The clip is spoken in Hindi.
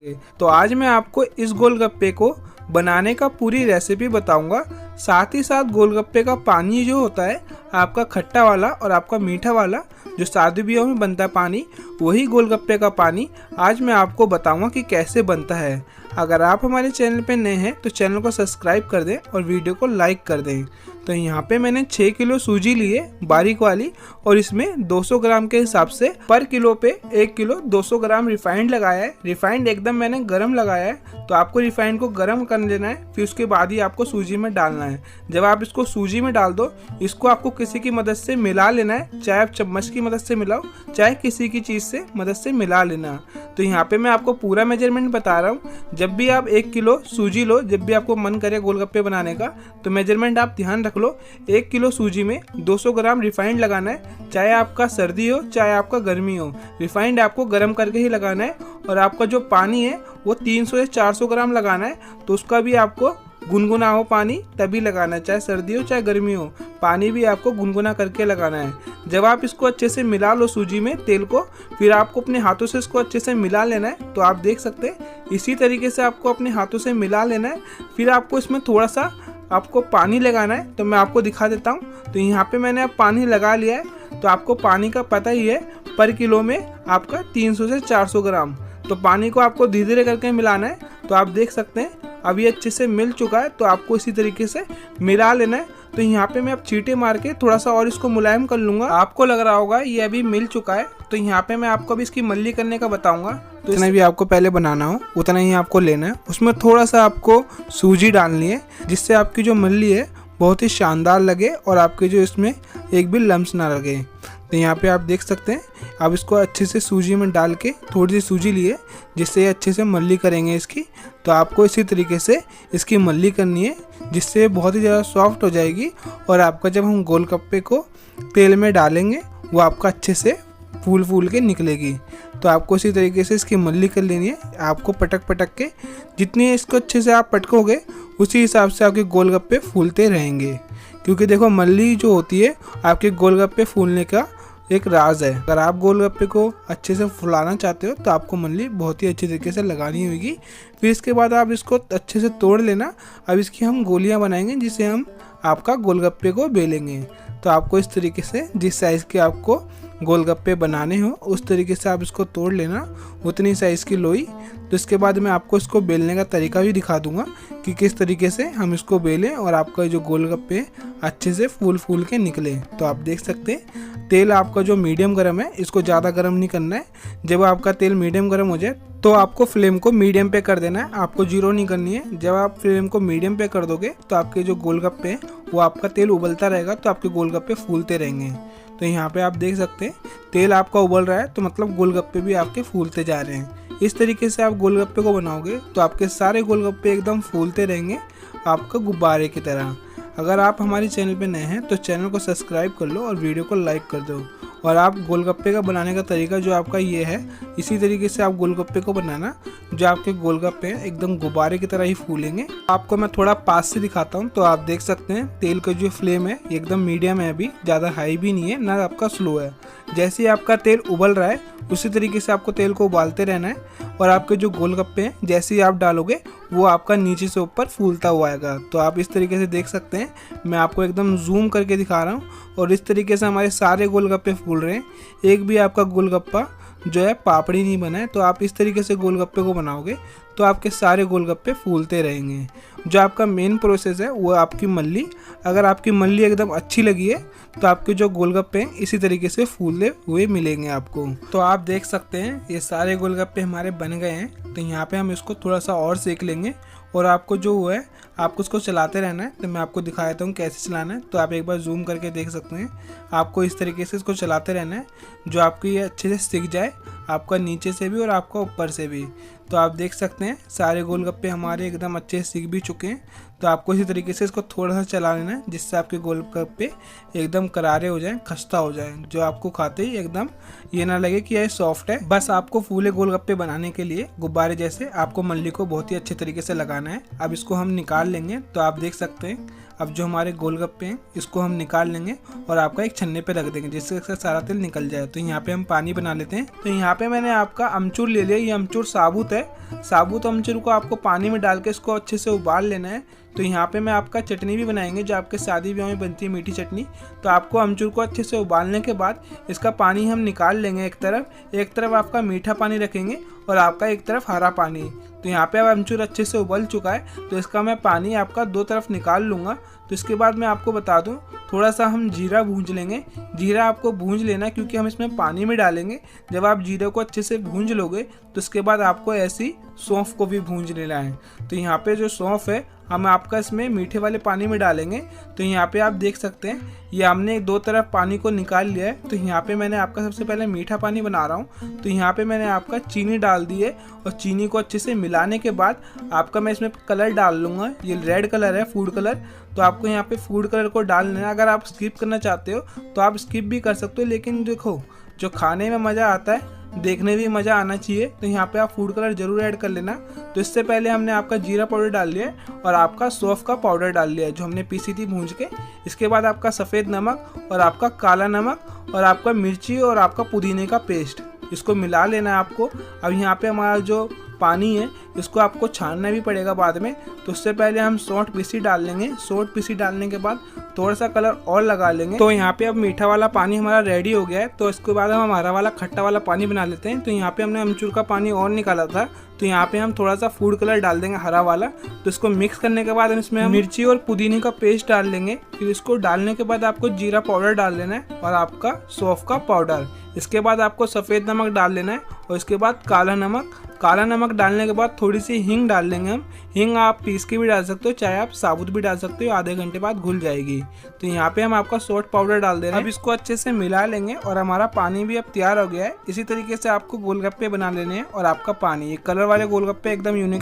तो आज मैं आपको इस गोलगप्पे को बनाने का पूरी रेसिपी बताऊंगा। साथ ही साथ गोलगप्पे का पानी जो होता है आपका खट्टा वाला और आपका मीठा वाला जो शादी ब्याह में बनता है पानी, वही गोलगप्पे का पानी आज मैं आपको बताऊंगा कि कैसे बनता है। अगर आप हमारे चैनल पे नए हैं तो चैनल को सब्सक्राइब कर दें और वीडियो को लाइक कर दें। तो यहाँ पे मैंने 6 किलो सूजी लिए बारीक वाली, और इसमें 200 ग्राम के हिसाब से पर किलो पे 1 किलो 200 ग्राम रिफाइंड लगाया है। रिफाइंड एकदम मैंने गरम लगाया है, तो आपको रिफाइंड को गरम कर लेना है, फिर उसके बाद ही आपको सूजी में डालना है। जब आप इसको सूजी में डाल दो, इसको आपको किसी की मदद से मिला लेना है, चाहे आप चम्मच की मदद से मिलाओ, चाहे किसी की चीज़ से मदद से मिला लेना। तो यहाँ पे मैं आपको पूरा मेजरमेंट बता रहा हूँ। जब भी आप 1 किलो सूजी लो, जब भी आपको मन करे गोलगप्पे बनाने का, तो मेजरमेंट आप ध्यान रख लो। 1 किलो सूजी में 200 ग्राम रिफाइंड लगाना है, चाहे आपका सर्दी हो चाहे आपका गर्मी हो, रिफाइंड आपको गर्म करके ही लगाना है। और आपका जो पानी है वो 300 से 400 ग्राम लगाना है, तो उसका भी आपको गुनगुना हो पानी तभी लगाना है, चाहे सर्दी हो चाहे गर्मी हो, पानी भी आपको गुनगुना करके लगाना है। जब आप इसको अच्छे से मिला लो सूजी में तेल को, फिर आपको अपने हाथों से इसको अच्छे से मिला लेना है। तो आप देख सकते हैं इसी तरीके से आपको अपने हाथों से मिला लेना है। फिर आपको इसमें थोड़ा सा आपको पानी लगाना है, तो मैं आपको दिखा देता हूँ। तो यहाँ पे मैंने अब पानी लगा लिया है। तो आपको पानी का पता ही है, पर किलो में आपका 300 से 400 ग्राम। तो पानी को आपको धीरे धीरे करके मिलाना है। तो आप देख सकते हैं अब ये अच्छे से मिल चुका है, तो आपको इसी तरीके से मिला लेना है। तो यहाँ पे मैं अब चींटे मार के थोड़ा सा और इसको मुलायम कर लूँगा। आपको लग रहा होगा ये अभी मिल चुका है। तो यहाँ पे मैं आपको अभी इसकी मल्ली करने का बताऊँगा। तो जितना भी आपको पहले बनाना हो उतना ही आपको लेना है। उसमें थोड़ा सा आपको सूजी डालनी है, जिससे आपकी जो मल्ली है बहुत ही शानदार लगे और आपके जो इसमें एक भी लम्स ना लगे। तो यहाँ पे आप देख सकते हैं अब इसको अच्छे से सूजी में डाल के थोड़ी सी सूजी लिए, जिससे अच्छे से मल्ली करेंगे इसकी। तो आपको इसी तरीके से इसकी मल्ली करनी है, जिससे बहुत ही ज़्यादा सॉफ्ट हो जाएगी। और आपका जब हम गोलगप्पे को तेल में डालेंगे वो आपका अच्छे से फूल फूल के निकलेगी। तो आपको इसी तरीके से इसकी मल्ली कर लेनी है। आपको पटक पटक के जितनी इसको अच्छे से आप पटकोगे उसी हिसाब से आपके गोलगप्पे फूलते रहेंगे। क्योंकि देखो मल्ली जो होती है आपके गोलगप्पे फूलने का एक राज है। अगर आप गोलगप्पे को अच्छे से फुलाना चाहते हो तो आपको मल्ली बहुत ही अच्छी तरीके से लगानी होगी। फिर इसके बाद आप इसको अच्छे से तोड़ लेना। अब इसकी हम गोलियां बनाएंगे, जिसे हम आपका गोलगप्पे को बेलेंगे। तो आपको इस तरीके से जिस साइज़ के आपको गोलगप्पे बनाने हो उस तरीके से आप इसको तोड़ लेना, उतनी साइज़ की लोई। तो इसके बाद मैं आपको इसको बेलने का तरीका भी दिखा दूंगा कि किस तरीके से हम इसको बेलें और आपका जो गोलगप्पे अच्छे से फूल फूल के निकले। तो आप देख सकते हैं तेल आपका जो मीडियम गर्म है, इसको ज़्यादा गर्म नहीं करना है। जब आपका तेल मीडियम गर्म हो जाए तो आपको फ्लेम को मीडियम पे कर देना है, आपको जीरो नहीं करनी है। जब आप फ्लेम को मीडियम पे कर दोगे तो आपके जो गोलगप्पे हैं वो आपका तेल उबलता रहेगा, तो आपके गोलगप्पे फूलते रहेंगे। तो यहाँ पे आप देख सकते हैं तेल आपका उबल रहा है, तो मतलब गोलगप्पे भी आपके फूलते जा रहे हैं। इस तरीके से आप गोलगप्पे को बनाओगे तो आपके सारे गोलगप्पे एकदम फूलते रहेंगे आपका गुब्बारे की तरह। अगर आप हमारे चैनल पे नए हैं तो चैनल को सब्सक्राइब कर लो और वीडियो को लाइक कर दो। और आप गोलगप्पे का बनाने का तरीका जो आपका ये है, इसी तरीके से आप गोलगप्पे को बनाना, जो आपके गोलगप्पे हैं एकदम गुब्बारे की तरह ही फूलेंगे। आपको मैं थोड़ा पास से दिखाता हूँ। तो आप देख सकते हैं तेल का जो फ्लेम है एकदम मीडियम है, अभी ज़्यादा हाई भी नहीं है ना आपका स्लो है। जैसे ही आपका तेल उबल रहा है उसी तरीके से आपको तेल को उबालते रहना है। और आपके जो गोलगप्पे हैं जैसे ही आप डालोगे वो आपका नीचे से ऊपर फूलता हुआ आएगा। तो आप इस तरीके से देख सकते हैं, मैं आपको एकदम जूम करके दिखा रहा हूँ। और इस तरीके से हमारे सारे गोलगप्पे फूल रहे हैं, एक भी आपका गोलगप्पा जो है पापड़ी नहीं बना है। तो आप इस तरीके से गोलगप्पे को बनाओगे तो आपके सारे गोलगप्पे फूलते रहेंगे। जो आपका मेन प्रोसेस है वो आपकी मल्ली। अगर आपकी मल्ली एकदम अच्छी लगी है तो आपके जो गोलगप्पे हैं इसी तरीके से फूलते हुए मिलेंगे आपको। तो आप देख सकते हैं ये सारे गोलगप्पे हमारे बन गए हैं। तो यहाँ पे हम इसको थोड़ा सा और सेक लेंगे और आपको जो है आपको उसको चलाते रहना है। तो मैं आपको दिखा देता हूँ कैसे चलाना है। तो आप एक बार जूम करके देख सकते हैं, आपको इस तरीके से इसको चलाते रहना है, जो आपको ये अच्छे से सिक जाए, आपका नीचे से भी और आपका ऊपर से भी। तो आप देख सकते हैं सारे गोलगप्पे हमारे एकदम अच्छे से सिक भी चुके हैं। तो आपको इसी तरीके से इसको थोड़ा सा चला लेना है, जिससे आपके गोलगप्पे एकदम करारे हो जाएं, खस्ता हो जाएं, जो आपको खाते ही एकदम ये ना लगे कि ये सॉफ्ट है। बस आपको फूले गोलगप्पे बनाने के लिए गुब्बारे जैसे आपको मल्ली को बहुत ही अच्छे तरीके से लगाना है। अब इसको हम निकाल लेंगे। तो आप देख सकते हैं अब जो हमारे गोलगप्पे हैं इसको हम निकाल लेंगे और आपका एक छन्ने पे रख देंगे, जिससे इसका सारा तेल निकल जाए। तो यहाँ पे हम पानी बना लेते हैं। तो यहाँ पे मैंने आपका अमचूर ले लिया, ये अमचूर साबुत है, है, साबुत अमचूर को आपको पानी में डाल के इसको अच्छे से उबाल लेना है। तो यहाँ पे मैं आपका चटनी भी बनाएंगे जो आपके शादी ब्याह में बनती है, मीठी चटनी। तो आपको अमचूर को अच्छे से उबालने के बाद इसका पानी हम निकाल लेंगे एक तरफ आपका मीठा पानी रखेंगे और आपका एक तरफ हरा पानी। तो यहाँ पे अब अमचूर अच्छे से उबल चुका है, तो इसका मैं पानी आपका दो तरफ निकाल लूँगा। तो इसके बाद मैं आपको बता दूँ, थोड़ा सा हम जीरा भूंज लेंगे। जीरा आपको भूंज लेना क्योंकि हम इसमें पानी में डालेंगे। जब आप जीरे को अच्छे से भूंज लोगे तो उसके बाद आपको ऐसी सौंफ को भी भूंज लेना है। तो यहाँ पे जो सौंफ है हम आपका इसमें मीठे वाले पानी में डालेंगे। तो यहाँ पे आप देख सकते हैं ये हमने दो तरफ पानी को निकाल लिया है। तो यहाँ पे मैंने आपका सबसे पहले मीठा पानी बना रहा हूँ। तो यहाँ पे मैंने आपका चीनी डाल दी है और चीनी को अच्छे से मिलाने के बाद आपका मैं इसमें कलर डाल लूँगा। ये रेड कलर है, फूड कलर। तो आपको यहाँ पे फूड कलर को डाल लेना है। अगर आप स्किप करना चाहते हो तो आप स्किप भी कर सकते हो, लेकिन देखो जो खाने में मज़ा आता है देखने भी मज़ा आना चाहिए। तो यहाँ पे आप फूड कलर जरूर ऐड कर लेना। तो इससे पहले हमने आपका जीरा पाउडर डाल लिया है और आपका सौंफ का पाउडर डाल लिया है जो हमने पीसी थी भूंज के। इसके बाद आपका सफ़ेद नमक और आपका काला नमक और आपका मिर्ची और आपका पुदीने का पेस्ट, इसको मिला लेना है आपको। अब यहाँ पे हमारा जो पानी है इसको आपको छानना भी पड़ेगा बाद में। तो उससे पहले हम सौंठ पीसी डाल लेंगे। सौंठ पीसी डालने के बाद थोड़ा सा कलर और लगा लेंगे। तो यहाँ पे अब मीठा वाला पानी हमारा रेडी हो गया है। तो इसके बाद हम हरा वाला खट्टा वाला पानी बना लेते हैं। तो यहाँ पे हमने अमचूर का पानी और निकाला था, तो यहाँ पे हम थोड़ा सा फूड कलर डाल देंगे हरा वाला। तो इसको मिक्स करने के बाद इसमें हम मिर्ची और पुदीने का पेस्ट डाल लेंगे। फिर इसको डालने के बाद आपको जीरा पाउडर डाल लेना है और आपका सौंफ का पाउडर। इसके बाद आपको सफ़ेद नमक डाल लेना है और इसके बाद काला नमक डालने के बाद थोड़ी सी हींग डाल लेंगे हम। हींग आप पीस के भी डाल सकते हो, चाहे आप साबुत भी डाल सकते हो, आधे घंटे बाद घुल जाएगी। तो यहाँ पे हम आपका सॉल्ट पाउडर डाल दे रहे हैं। अब इसको अच्छे से मिला लेंगे और हमारा पानी भी अब तैयार हो गया है। इसी तरीके से आपको गोलगप्पे बना लेने हैं। और आपका पानी, ये कलर वाले गोलगप्पे एकदम यूनिक है,